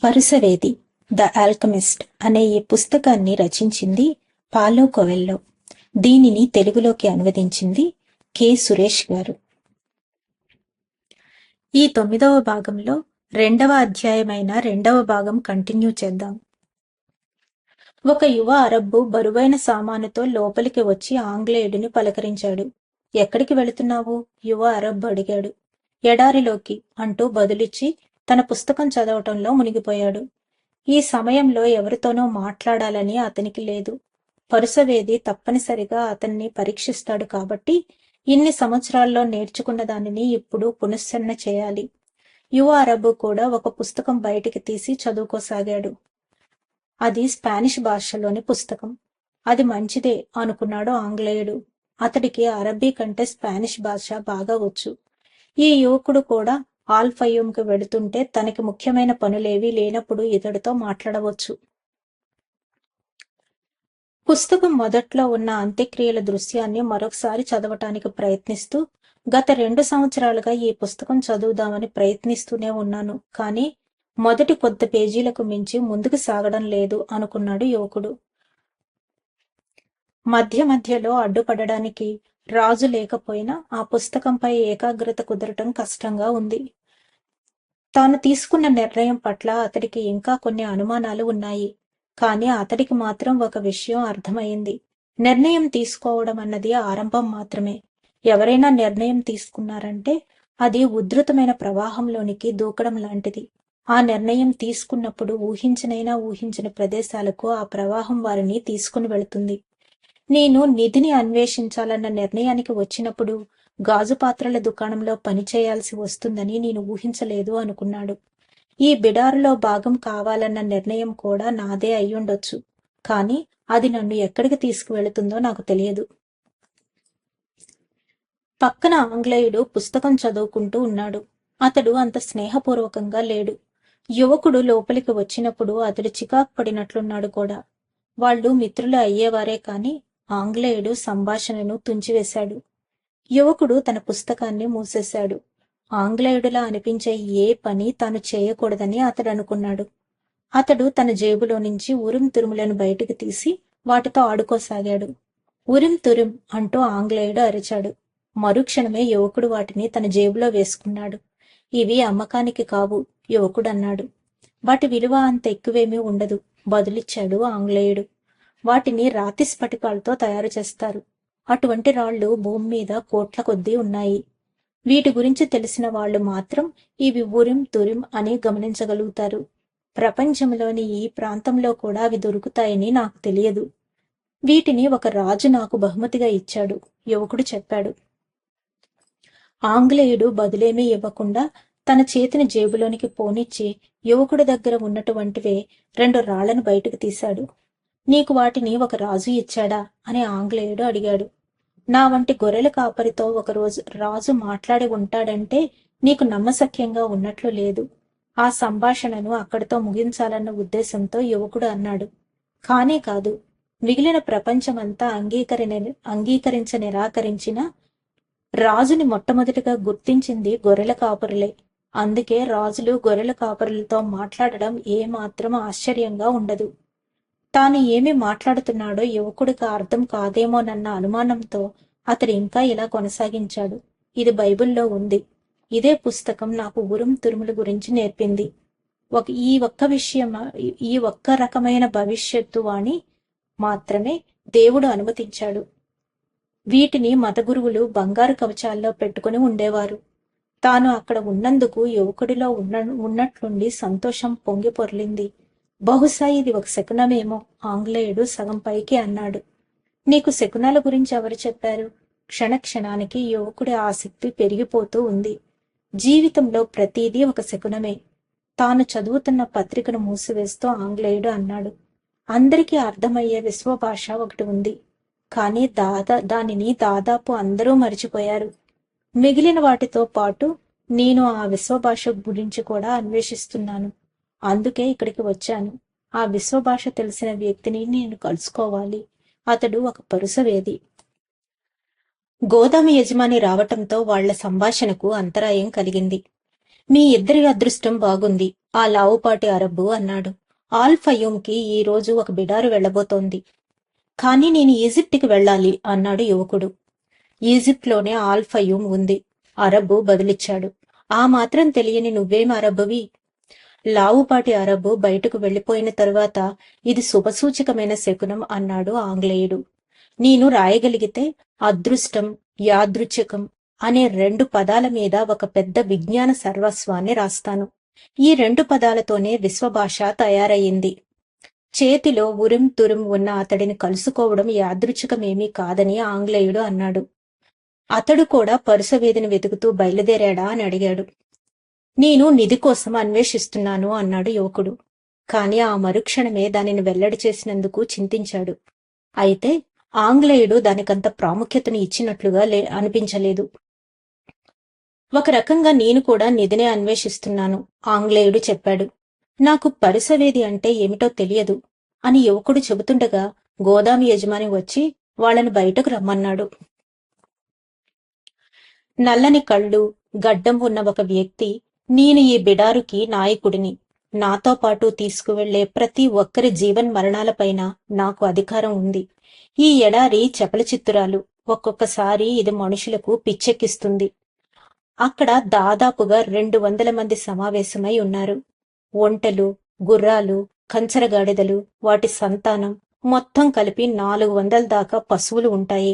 వరుసవేది the Alchemist అనే ఈ పుస్తకాన్ని రచించింది పాలో కొవెల్లో. దీనిని తెలుగులోకి అనువదించింది కె సురేష్ గారు. ఈ 9వ భాగంలో 2వ అధ్యాయమైన 2వ భాగం కంటిన్యూ చేద్దాం. ఒక యువ అరబ్బు బరువైన సామానుతో లోపలికి వచ్చి ఆంగ్లేయుడిని పలకరించాడు. ఎక్కడికి వెళుతున్నావు? యువ అరబ్బు అడిగాడు. ఎడారిలోకి అంటూ బదులిచ్చి తన పుస్తకం చదవటంలో మునిగిపోయాడు. ఈ సమయంలో ఎవరితోనో మాట్లాడాలని అతనికి లేదు. పరుసవేది తప్పనిసరిగా అతన్ని పరీక్షిస్తాడు కాబట్టి ఇన్ని సంవత్సరాల్లో నేర్చుకున్న దానిని ఇప్పుడు పునశ్చరణ చేయాలి. యువ అరబ్బు కూడా ఒక పుస్తకం బయటికి తీసి చదువుకోసాగాడు. అది స్పానిష్ భాషలోని పుస్తకం. అది మంచిదే అనుకున్నాడు ఆంగ్లేయుడు. అతడికి అరబ్బీ కంటే స్పానిష్ భాష బాగా వచ్చు. ఈ యువకుడు కూడా ఆల్ఫయూంకి వెడుతుంటే తనకి ముఖ్యమైన పనులేవీ లేనప్పుడు ఇతడితో మాట్లాడవచ్చు. పుస్తకం మొదట్లో ఉన్న అంత్యక్రియల దృశ్యాన్ని మరొకసారి చదవటానికి ప్రయత్నిస్తూ, గత 2 సంవత్సరాలుగా ఈ పుస్తకం చదువుదామని ప్రయత్నిస్తూనే ఉన్నాను, కానీ మొదటి కొద్ది పేజీలకు మించి ముందుకు సాగడం లేదు అనుకున్నాడు యువకుడు. మధ్య మధ్యలో అడ్డుపడడానికి రాజు లేకపోయినా ఆ పుస్తకంపై ఏకాగ్రత కుదరటం కష్టంగా ఉంది. తాను తీసుకున్న నిర్ణయం పట్ల అతడికి ఇంకా కొన్ని అనుమానాలు ఉన్నాయి. కానీ అతడికి మాత్రం ఒక విషయం అర్థమైంది. నిర్ణయం తీసుకోవడం అన్నది ఆరంభం మాత్రమే. ఎవరైనా నిర్ణయం తీసుకున్నారంటే అది ఉధృతమైన ప్రవాహంలోనికి దూకడం లాంటిది. ఆ నిర్ణయం తీసుకున్నప్పుడు ఊహించనైనా ఊహించని ప్రదేశాలకు ఆ ప్రవాహం వారిని తీసుకుని వెళుతుంది. నేను నిధిని అన్వేషించాలన్న నిర్ణయానికి వచ్చినప్పుడు గాజు పాత్రల దుకాణంలో పనిచేయాల్సి వస్తుందని నేను ఊహించలేదు అనుకున్నాడు. ఈ బిడారులో భాగం కావాలన్న నిర్ణయం కూడా నాదే అయ్యుండొచ్చు, కానీ అది నన్ను ఎక్కడికి తీసుకువెళుతుందో నాకు తెలియదు. పక్కన ఆంగ్లేయుడు పుస్తకం చదువుకుంటూ ఉన్నాడు. అతడు అంత స్నేహపూర్వకంగా లేడు. యువకుడు లోపలికి వచ్చినప్పుడు అతడు చికాకు పడినట్లున్నాడు కూడా. వాళ్ళు మిత్రులు అయ్యేవారే కాని ఆంగ్లేయుడు సంభాషణను తుంచివేశాడు. యువకుడు తన పుస్తకాన్ని మూసేశాడు. ఆంగ్లేయుడిలా అనిపించే ఏ పని తాను చేయకూడదని అతడు అనుకున్నాడు. అతడు తన జేబులో నుంచి ఉరిం తురుములను బయటకు తీసి వాటితో ఆడుకోసాగాడు. ఉరిం తురిం అంటూ ఆంగ్లేయుడు అరిచాడు. మరుక్షణమే యువకుడు వాటిని తన జేబులో వేసుకున్నాడు. ఇవి అమ్మకానికి కావు, యువకుడు అన్నాడు. వాటి విలువ అంత ఎక్కువేమీ ఉండదు, బదులిచ్చాడు ఆంగ్లేయుడు. వాటిని రాతి స్ఫటికాలతో తయారు చేస్తారు. అటువంటి రాళ్లు భూమి మీద కోట్ల కొద్దీ ఉన్నాయి. వీటి గురించి తెలిసిన వాళ్ళు మాత్రం ఇవి ఉరిం తురిం అని గమనించగలుగుతారు. ప్రపంచంలోని ఈ ప్రాంతంలో కూడా అవి దొరుకుతాయని నాకు తెలియదు. వీటిని ఒక రాజు నాకు బహుమతిగా ఇచ్చాడు, యువకుడు చెప్పాడు. ఆంగ్లేయుడు బదులేమీ ఇవ్వకుండా తన చేతిని జేబులోనికి పోనిచ్చి యువకుడి దగ్గర ఉన్నటువంటివే 2 రాళ్లను బయటకు తీశాడు. నీకు వాటిని ఒక రాజు ఇచ్చాడా అని ఆంగ్లేయుడు అడిగాడు. నా వంటి గొర్రెల కాపరితో ఒకరోజు రాజు మాట్లాడి ఉంటాడంటే నీకు నమ్మశక్యంగా ఉన్నట్లు లేదు. ఆ సంభాషణను అక్కడితో ముగించాలన్న ఉద్దేశంతో యువకుడు అన్నాడు. కానే కాదు, మిగిలిన ప్రపంచమంతా నిరాకరించిన రాజుని మొట్టమొదటిగా గుర్తించింది గొర్రెల కాపరులే. అందుకే రాజులు గొర్రెల కాపరులతో మాట్లాడడం ఏమాత్రం ఆశ్చర్యంగా ఉండదు. తాను ఏమి మాట్లాడుతున్నాడో యువకుడికి అర్థం కాదేమోనన్న అనుమానంతో అతడు ఇంకా ఇలా కొనసాగించాడు. ఇది బైబిల్లో ఉంది. ఇదే పుస్తకం నాకు ఉరుం తురుముల గురించి నేర్పింది. ఈ ఒక్క రకమైన భవిష్యత్తు వాణి మాత్రమే దేవుడు అనుమతించాడు. వీటిని మత గురువులు బంగారు కవచాల్లో పెట్టుకుని ఉండేవారు. తాను అక్కడ ఉన్నందుకు యువకుడిలో ఉన్నట్లుండి సంతోషం పొంగి పొర్లింది. బహుశా ఇది ఒక శకునమేమో, ఆంగ్లేయుడు సగం పైకి అన్నాడు. నీకు శకునాల గురించి ఎవరు చెప్పారు? క్షణక్షణానికి యువకుడి ఆసక్తి పెరిగిపోతూ ఉంది. జీవితంలో ప్రతిదీ ఒక శకునమే. తాను చదువుతున్న పత్రికను మూసివేస్తూ ఆంగ్లేయుడు అన్నాడు. అందరికీ అర్థమయ్యే విశ్వభాష ఒకటి ఉంది, కానీ దానిని దాదాపు అందరూ మరిచిపోయారు. మిగిలిన వాటితో పాటు నేను ఆ విశ్వభాష గురించి కూడా అన్వేషిస్తున్నాను. అందుకే ఇక్కడికి వచ్చాను. ఆ విశ్వభాష తెలిసిన వ్యక్తిని నేను కలుసుకోవాలి. అతడు ఒక పరుసవేది. గోదాము యజమాని రావటంతో వాళ్ల సంభాషణకు అంతరాయం కలిగింది. మీ ఇద్దరి అదృష్టం బాగుంది, ఆ లావుపాటి అరబ్బు అన్నాడు. ఆల్ ఫయూంకి ఈ రోజు ఒక బిడారు వెళ్లబోతోంది. కానీ నేను ఈజిప్టుకి వెళ్ళాలి అన్నాడు యువకుడు. ఈజిప్ట్లోనే ఆల్ ఫయూం ఉంది, అరబ్బు బదులిచ్చాడు. ఆ మాత్రం తెలియని నువ్వేం అరబ్బువి? లావుపాటి అరబ్బు బయటకు వెళ్లిపోయిన తరువాత ఇది శుభసూచకమైన శకునం అన్నాడు ఆంగ్లేయుడు. నేను రాయగలిగితే అదృష్టం, యాదృచ్ఛికం అనే 2 పదాల మీద ఒక పెద్ద విజ్ఞాన సర్వస్వాన్ని రాస్తాను. ఈ 2 పదాలతోనే విశ్వభాష తయారయ్యింది. చేతిలో ఉరిం తురిం ఉన్న అతడిని కలుసుకోవడం యాదృచ్ఛికమేమీ కాదని ఆంగ్లేయుడు అన్నాడు. అతడు కూడా పరుసవేదిని వెతుకుతూ బయలుదేరాడా అని అడిగాడు. నేను నిధి కోసం అన్వేషిస్తున్నాను అన్నాడు యువకుడు. కాని ఆ మరుక్షణమే దానిని వెల్లడి చేసినందుకు చింతించాడు. అయితే ఆంగ్లేయుడు దానికంత ప్రాముఖ్యతను ఇచ్చినట్లుగా అనిపించలేదు. ఒక రకంగా నేను కూడా నిధినే అన్వేషిస్తున్నాను, ఆంగ్లేయుడు చెప్పాడు. నాకు పరుసవేది అంటే ఏమిటో తెలియదు అని యువకుడు చెబుతుండగా గోదాము యజమాని వచ్చి వాళ్ళని బయటకు రమ్మన్నాడు. నల్లని కళ్ళు, గడ్డం ఉన్న ఒక వ్యక్తి, నేను ఈ బిడారుకి నాయకుడిని. నాతో పాటు తీసుకువెళ్లే ప్రతి ఒక్కరి జీవన్మరణాలపైన నాకు అధికారం ఉంది. ఈ ఎడారి చపలచిత్తురాలు, ఒక్కొక్కసారి ఇది మనుషులకు పిచ్చెక్కిస్తుంది. అక్కడ దాదాపుగా 200 మంది సమావేశమై ఉన్నారు. ఒంటెలు, గుర్రాలు, కంచరగాడిదలు, వాటి సంతానం మొత్తం కలిపి 400 దాకా పశువులు ఉంటాయి.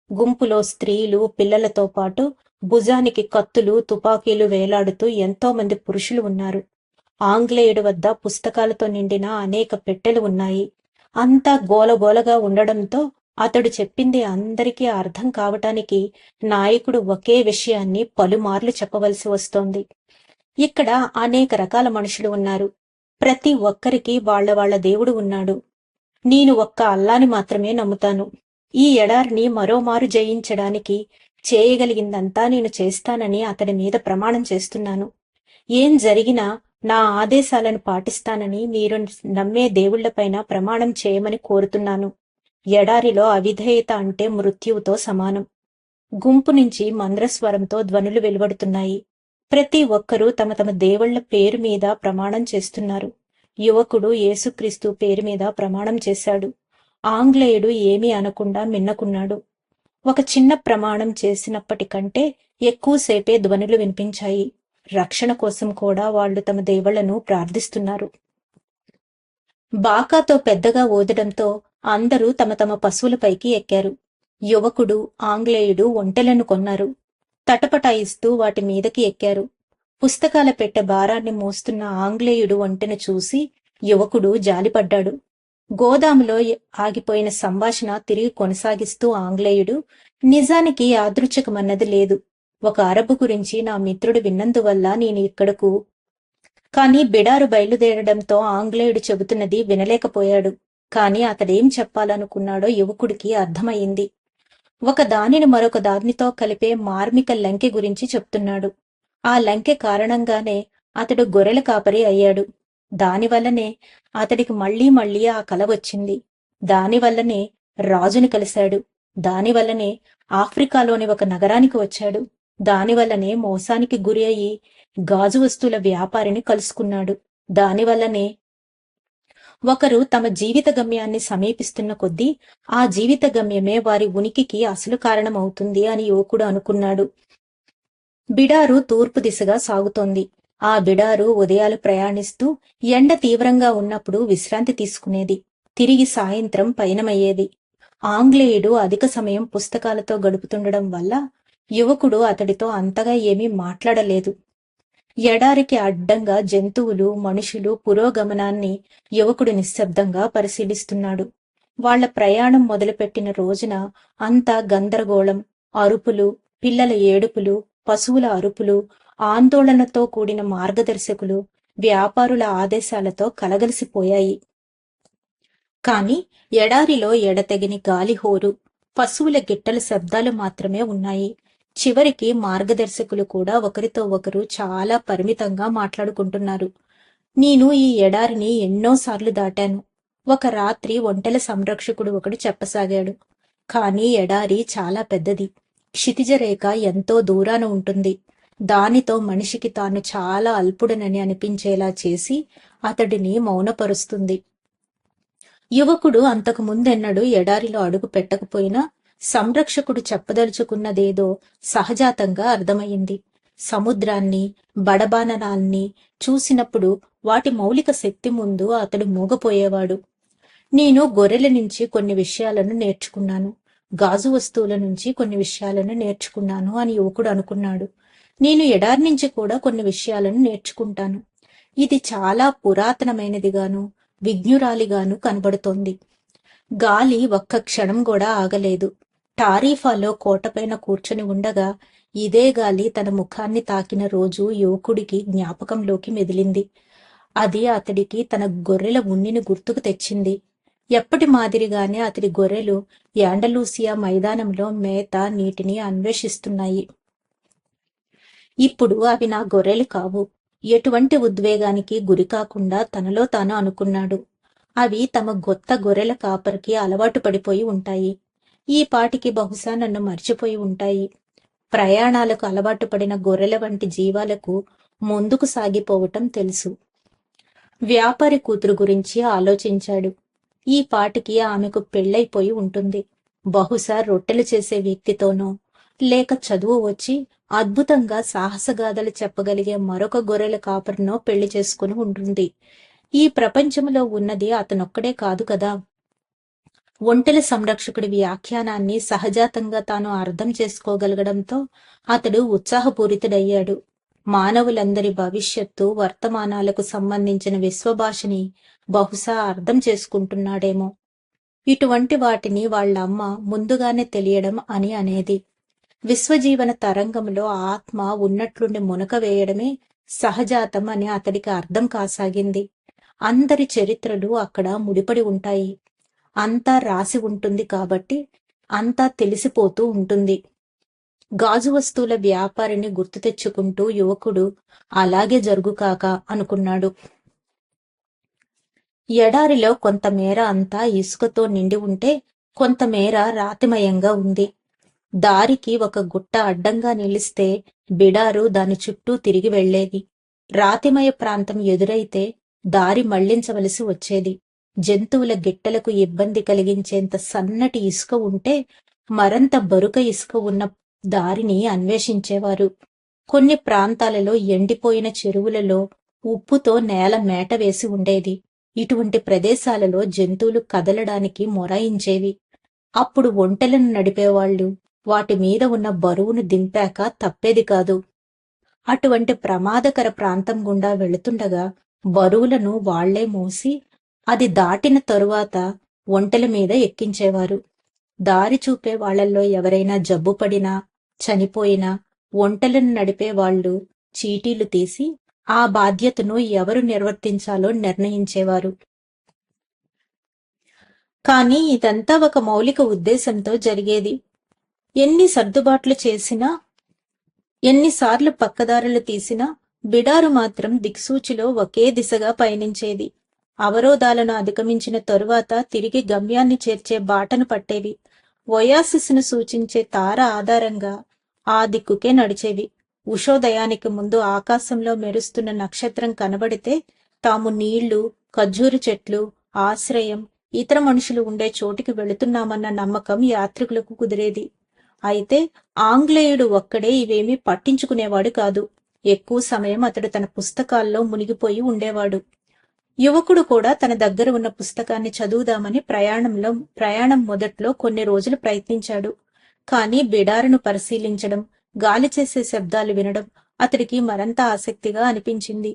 గుంపులో స్త్రీలు, పిల్లలతో పాటు భుజానికి కత్తులు, తుపాకీలు వేలాడుతూ ఎంతో మంది పురుషులు ఉన్నారు. ఆంగ్లేయుడి వద్ద పుస్తకాలతో నిండిన అనేక పెట్టెలు ఉన్నాయి. అంతా గోలగోలగా ఉండడంతో అతడు చెప్పింది అందరికీ అర్థం కావటానికి నాయకుడు ఒకే విషయాన్ని పలుమార్లు చెప్పవలసి వస్తోంది. ఇక్కడ అనేక రకాల మనుషులు ఉన్నారు. ప్రతి ఒక్కరికి వాళ్ళ దేవుడు ఉన్నాడు. నేను ఒక్క అల్లాని మాత్రమే నమ్ముతాను. ఈ ఎడారిని మరోమారు జయించడానికి చేయగలిగిందంతా నేను చేస్తానని అతడి మీద ప్రమాణం చేస్తున్నాను. ఏం జరిగినా నా ఆదేశాలను పాటిస్తానని మీరు నమ్మే దేవుళ్లపైన ప్రమాణం చేయమని కోరుతున్నాను. ఎడారిలో అవిధేయత అంటే మృత్యువుతో సమానం. గుంపు నుంచి మంద్రస్వరంతో ధ్వనులు వెలువడుతున్నాయి. ప్రతి ఒక్కరూ తమ తమ దేవుళ్ల పేరు మీద ప్రమాణం చేస్తున్నారు. యువకుడు యేసుక్రీస్తు పేరు మీద ప్రమాణం చేశాడు. ఆంగ్లేయుడు ఏమీ అనకుండా మిన్నకున్నాడు. ఒక చిన్న ప్రమాణం చేసినప్పటికంటే ఎక్కువసేపే ధ్వనులు వినిపించాయి. రక్షణ కోసం కూడా వాళ్లు తమ దేవుళ్లను ప్రార్థిస్తున్నారు. బాకాతో పెద్దగా ఊదడంతో అందరూ తమ తమ పశువులపైకి ఎక్కారు. యువకుడు, ఆంగ్లేయుడు ఒంటెలను కొన్నారు. తటపటాయిస్తూ వాటి మీదకి ఎక్కారు. పుస్తకాల పెట్టె భారాన్ని మోస్తున్న ఆంగ్లేయుడు ఒంటెను చూసి యువకుడు జాలిపడ్డాడు. గోదాములో ఆగిపోయిన సంభాషణ తిరిగి కొనసాగిస్తూ ఆంగ్లేయుడు, నిజానికి యాదృచ్ఛికమన్నది లేదు. ఒక అరబు గురించి నా మిత్రుడు విన్నందువల్ల నేను ఇక్కడకు. కాని బిడారు బయలుదేరడంతో ఆంగ్లేయుడు చెబుతున్నది వినలేకపోయాడు. కాని అతడేం చెప్పాలనుకున్నాడో యువకుడికి అర్థమయ్యింది. ఒక దానిని మరొక దానితో కలిపే మార్మిక లంకె గురించి చెప్తున్నాడు. ఆ లంకె కారణంగానే అతడు గొర్రెల కాపరి అయ్యాడు. దానివల్లనే అతడికి మళ్లీ మళ్లీ ఆ కల వచ్చింది. దానివల్లనే రాజుని కలిశాడు. దానివల్లనే ఆఫ్రికాలోని ఒక నగరానికి వచ్చాడు. దానివల్లనే మోసానికి గురి అయి గాజు వస్తువుల వ్యాపారిని కలుసుకున్నాడు. దానివల్లనే ఒకరు తమ జీవిత గమ్యాన్ని సమీపిస్తున్న కొద్దీ ఆ జీవిత గమ్యమే వారి ఉనికికి అసలు కారణమవుతుంది అని యువకుడు అనుకున్నాడు. బిడారు తూర్పు దిశగా సాగుతోంది. ఆ బిడారు ఉదయాలు ప్రయాణిస్తూ ఎండ తీవ్రంగా ఉన్నప్పుడు విశ్రాంతి తీసుకునేది. తిరిగి సాయంత్రం పయనమయ్యేది. ఆంగ్లేయుడు అధిక సమయం పుస్తకాలతో గడుపుతుండడం వల్ల యువకుడు అతడితో అంతగా ఏమీ మాట్లాడలేదు. ఎడారికి అడ్డంగా జంతువులు, మనుషులు పురోగమనాన్ని యువకుడు నిశ్శబ్దంగా పరిశీలిస్తున్నాడు. వాళ్ల ప్రయాణం మొదలుపెట్టిన రోజున అంతా గందరగోళం, అరుపులు, పిల్లల ఏడుపులు, పశువుల అరుపులు, ఆందోళనతో కూడిన మార్గదర్శకులు, వ్యాపారుల ఆదేశాలతో కలగలిసిపోయాయి. కాని ఎడారిలో ఎడతెగని గాలిహోరు, పశువుల గిట్టల శబ్దాలు మాత్రమే ఉన్నాయి. చివరికి మార్గదర్శకులు కూడా ఒకరితో ఒకరు చాలా పరిమితంగా మాట్లాడుకుంటున్నారు. నేను ఈ ఎడారిని ఎన్నోసార్లు దాటాను. ఒక రాత్రి ఒంటెల సంరక్షకుడు ఒకడు చెప్పసాగాడు. కాని ఎడారి చాలా పెద్దది. క్షితిజ రేఖ ఎంతో దూరాన ఉంటుంది. దానితో మనిషికి తాను చాలా అల్పుడనని అనిపించేలా చేసి అతడిని మౌనపరుస్తుంది. యువకుడు అంతకు ముందెన్నడూ ఎడారిలో అడుగు పెట్టకపోయినా సంరక్షకుడు చెప్పదలుచుకున్నదేదో సహజాతంగా అర్థమయ్యింది. సముద్రాన్ని, బడబాననాల్ని చూసినప్పుడు వాటి మౌలిక శక్తి ముందు అతడు మూగపోయేవాడు. నేను గొర్రెల నుంచి కొన్ని విషయాలను నేర్చుకున్నాను, గాజు వస్తువుల నుంచి కొన్ని విషయాలను నేర్చుకున్నాను అని యువకుడు అనుకున్నాడు. నేను ఎడారి నుంచి కూడా కొన్ని విషయాలను నేర్చుకుంటాను. ఇది చాలా పురాతనమైనదిగాను విజ్ఞురాలిగాను కనబడుతోంది. గాలి ఒక్క క్షణం కూడా ఆగలేదు. టారీఫాలో కోటపైన కూర్చొని ఉండగా ఇదే గాలి తన ముఖాన్ని తాకిన రోజు యువకుడికి జ్ఞాపకంలోకి మెదిలింది. అది అతడికి తన గొర్రెల ఉన్నిని గుర్తుకు తెచ్చింది. ఎప్పటి మాదిరిగానే అతడి గొర్రెలు యాండలూసియా మైదానంలో మేత నీటిని అన్వేషిస్తున్నాయి. ఇప్పుడు అవి నా గొర్రెలు కావు. ఎటువంటి ఉద్వేగానికి గురికాకుండా తనలో తాను అనుకున్నాడు. అవి తమ గొర్రెల కాపరికి అలవాటు పడిపోయి ఉంటాయి. ఈ పాటికి బహుశా నన్ను మర్చిపోయి ఉంటాయి. ప్రయాణాలకు అలవాటు పడిన గొర్రెల వంటి జీవాలకు ముందుకు సాగిపోవటం తెలుసు. వ్యాపారి కూతురు గురించి ఆలోచించాడు. ఈ పాటికి ఆమెకు పెళ్ళైపోయి ఉంటుంది. బహుశా రొట్టెలు చేసే వ్యక్తితోనో లేక చదువు వచ్చి అద్భుతంగా సాహసగాథలు చెప్పగలిగే మరొక గొర్రెల కాపరినో పెళ్లి చేసుకుని ఉంటుంది. ఈ ప్రపంచంలో ఉన్నది అతనొక్కడే కాదు కదా. ఒంటెల సంరక్షకుడి వ్యాఖ్యానాన్ని సహజాతంగా తాను అర్థం చేసుకోగలగడంతో అతడు ఉత్సాహపూరితుడయ్యాడు. మానవులందరి భవిష్యత్తు, వర్తమానాలకు సంబంధించిన విశ్వభాషని బహుశా అర్థం చేసుకుంటున్నాడేమో. ఇటువంటి వాటిని వాళ్ళమ్మ ముందుగానే తెలియడం అని అనేది. విశ్వజీవన తరంగంలో ఆత్మ ఉన్నట్లుండి మునక వేయడమే సహజాతం అని అతడికి అర్థం కాసాగింది. అందరి చరిత్రలు అక్కడ ముడిపడి ఉంటాయి. అంతా రాసి ఉంటుంది కాబట్టి అంతా తెలిసిపోతూ ఉంటుంది. గాజు వస్తువుల వ్యాపారిని గుర్తు తెచ్చుకుంటూ యువకుడు అలాగే జరుగుకాక అనుకున్నాడు. ఎడారిలో కొంతమేర అంతా ఇసుకతో నిండి ఉంటే కొంతమేర రాతిమయంగా ఉంది. దారికి ఒక గుట్ట అడ్డంగా నిలిస్తే బిడారు దాని చుట్టూ తిరిగి వెళ్లేది. రాతిమయ ప్రాంతం ఎదురైతే దారి మళ్లించవలసి వచ్చేది. జంతువుల గిట్టలకు ఇబ్బంది కలిగించేంత సన్నటి ఇసుక ఉంటే మరంత బరుక ఇసుక ఉన్న దారిని అన్వేషించేవారు. కొన్ని ప్రాంతాలలో ఎండిపోయిన చెరువులలో ఉప్పుతో నేల మేట వేసి ఉండేది. ఇటువంటి ప్రదేశాలలో జంతువులు కదలడానికి మొరాయించేవి. అప్పుడు ఒంటెలను నడిపేవాళ్లు వాటి మీద ఉన్న బరువును దింపాక తప్పేది కాదు. అటువంటి ప్రమాదకర ప్రాంతం గుండా వెళుతుండగా బరువులను వాళ్లే మోసి అది దాటిన తరువాత ఒంటెల మీద ఎక్కించేవారు. దారి చూపే వాళ్లల్లో ఎవరైనా జబ్బుపడినా చనిపోయినా ఒంటెలను నడిపే వాళ్లు చీటీలు తీసి ఆ బాధ్యతను ఎవరు నిర్వర్తించాలో నిర్ణయించేవారు. కానీ ఇదంతా ఒక మౌలిక ఉద్దేశంతో జరిగేది. ఎన్ని సర్దుబాట్లు చేసినా, ఎన్నిసార్లు పక్కదారులు తీసినా బిడారు మాత్రం దిక్సూచిలో ఒకే దిశగా పయనించేది. అవరోధాలను అధిగమించిన తరువాత తిరిగి గమ్యాన్ని చేర్చే బాటను పట్టేవి. ఒయాసిస్ను సూచించే తార ఆధారంగా ఆ దిక్కుకే నడిచేవి. ఉషోదయానికి ముందు ఆకాశంలో మెరుస్తున్న నక్షత్రం కనబడితే తాము నీళ్లు, ఖర్జూరు చెట్లు, ఆశ్రయం, ఇతర మనుషులు ఉండే చోటికి వెళుతున్నామన్న నమ్మకం యాత్రికులకు కుదిరేది. అయితే ఆంగ్లేయుడు ఒక్కడే ఇవేమీ పట్టించుకునేవాడు కాదు. ఎక్కువ సమయం అతడు తన పుస్తకాల్లో మునిగిపోయి ఉండేవాడు. యువకుడు కూడా తన దగ్గర ఉన్న పుస్తకాన్ని చదువుదామని ప్రయాణం మొదట్లో కొన్ని రోజులు ప్రయత్నించాడు. కానీ బిడారును పరిశీలించడం, గాలి చేసే శబ్దాలు వినడం అతడికి మరంత ఆసక్తిగా అనిపించింది.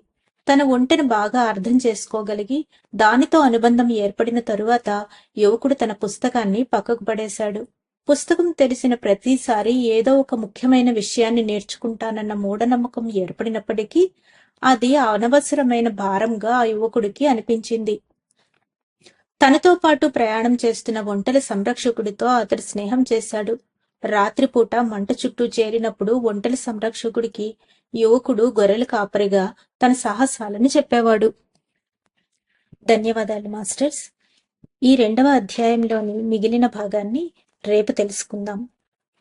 తన ఒంటెను బాగా అర్థం చేసుకోగలిగి దానితో అనుబంధం ఏర్పడిన తరువాత యువకుడు తన పుస్తకాన్ని పక్కకు పడేశాడు. పుస్తకం తెరిచిన ప్రతిసారి ఏదో ఒక ముఖ్యమైన విషయాన్ని నేర్చుకుంటానన్న మూఢనమ్మకం ఏర్పడినప్పటికీ అది అనవసరమైన భారంగా ఆ యువకుడికి అనిపించింది. తనతో పాటు ప్రయాణం చేస్తున్న ఒంటెల సంరక్షకుడితో అతడు స్నేహం చేశాడు. రాత్రిపూట మంట చుట్టూ చేరినప్పుడు ఒంటెల సంరక్షకుడికి యువకుడు గొర్రెల కాపరిగా తన సాహసాలను చెప్పేవాడు. ధన్యవాదాలు మాస్టర్స్. ఈ 2వ అధ్యాయంలోని మిగిలిన భాగాన్ని రేపు తెలుసుకుందాం.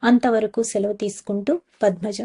అంతవరకు సెలవు తీసుకుంటూ పద్మజ.